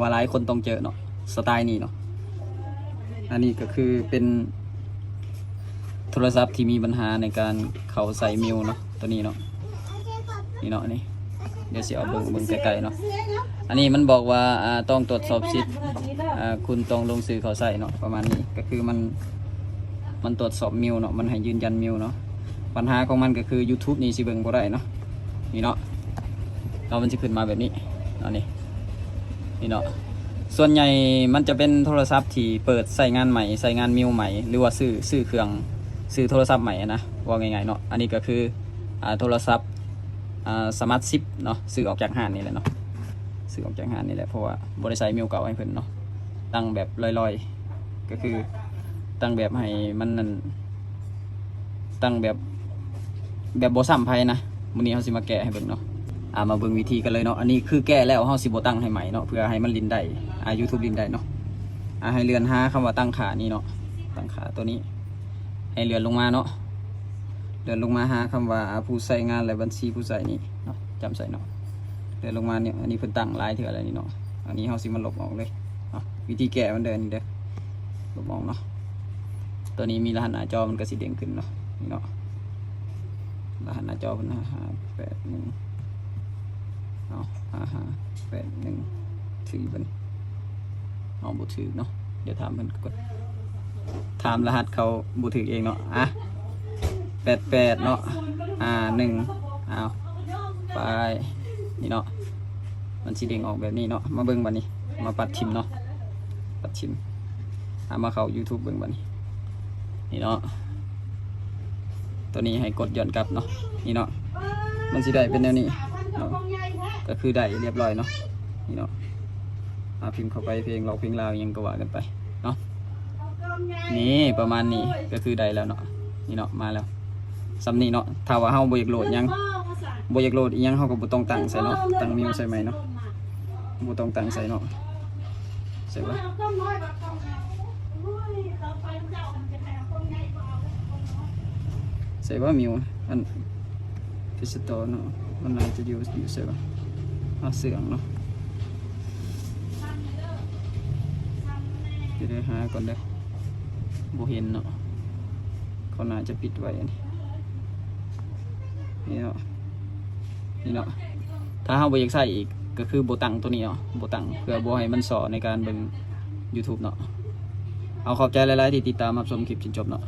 ว่าหลายคนต้องเจอเนาะสไตล์นี้เนาะอันนี้ก็คือเป็นโทรศัพท์ที่มีปัญหาในการเข้าใส่มิวเนาะตัวนี้เนาะนี่เนาะนี่เดี๋ยวสิเอาเบิ่งไกลๆเนาะอันนี้มันบอกว่าต้องตรวจสอบสิทธิ์คุณต้องลงสื่อเขาใส่เนาะประมาณนี้ก็คือมันตรวจสอบมิวเนาะมันให้ยืนยันมิวเนาะปัญหาของมันก็คือ YouTube นี่สิเบิ่งบ่ได้เนาะนี่เนาะเรามันจะขึ้นมาแบบนี้เนาะนี่เนาะส่วนใหญ่มันจะเป็นโทรศัพท์ที่เปิดใส่งานใหม่ใส่งานมิวใหม่หรือว่าซื้อเครื่องซื้อโทรศัพท์ใหม่นะว่าง่ายๆเนาะอันนี้ก็คือโทรศัพท์สมาร์ทซิปเนาะซื้อออกจากห้างนี่แหละเนาะซื้อออกจากห้างนี่แหละเพราะว่าบริษัทมิวเก่าให้เพิ่นเนาะตั้งแบบลอยๆก็คือตั้งแบบให้มันนั่นตั้งแบบบ่ซ้ำไผนะมื้อนี้เฮาสิมาแกะให้เบิ่งเนาะมาเบิ่งวิธีกันเลยเนาะอันนี้คือแก้แล้วเฮาสิบ่ตั้งให้ใหม่เนาะเพื่อให้มันลินได้YouTube ลินได้เนาะให้เลื่อนหาคำว่าตั้งขานี่เนาะตั้งขาตัวนี้ให้เลื่อนลงมาเนาะเลื่อนลงมาหาคำว่าผู้ใช้งานและบัญชีผู้ใช้นี่เนาะจำใส่เนาะเลื่อนลงมาเนี่ยอันนี้เพิ่นตั้งหลายเทื่ออะไรนี่เนาะอันนี้เฮาสิมาลบออกเลยเนาะวิธีแก้มันเดินนี่เด้อลบออกเนาะตัวนี้มีรหัสหน้าจอมันก็สิเด้งขึ้นเนาะนี่เนาะรหัสหน้าจอเพิ่น5581เอา5581ถือบันเอาบุถือเนาะเดี๋ยวถามเพิ่นกดถามรหัสเขาบุถือเองเนาะ88เนาะ1เอาไปนี่เนาะมันสีเด้งออกแบบนี้เนาะมาเบิ่งบัดนี้มาปัดทิมเนาะปัดทิมมาเข้า YouTube เบิ่งบัดนี้นี่เนาะตัวนี้ให้กดย้อนกลับเนาะนี่เนาะมันสิได้เป็นแนวนี้เนาะก็คือได้เรียบร้อยเนาะนี่เนาะพิมพ์เข้าไปเพลงเราเพลงลาวยังก็ว่ากันไปเนาะนี่ประมาณนี้ก็คือได้แล้วเนาะนี่เนาะมาแล้วสำนี้เนาะถ้าว่าเฮาบ่อยากโหลดยังบ่อยากโหลดอีหยังเฮาก็บ่ต้องตั้งใส่เนาะตั้งมิวใส่ไหมเนาะบ่ต้องตั้งใส่เนาะใส่บ่ใส่บ่มิวอันพิสโตเนาะมันน่าจะอยู่ใส่บ่เสื่องเนาะจะได้หาก่อนเด้อบ่เห็นเนาะเขาน่าจะปิดไว้นี่เนาะนี่เนาะถ้าเฮาบ่อยากใส่อีกก็คือบ่ตั้งตัวนี้เนาะบ่ตั้งเพื่อบ่ให้มันส่อในการเบิ่ง YouTube เนาะเอาขอบใจหลายๆที่ติดตามรับชมคลิปจนจบเนาะ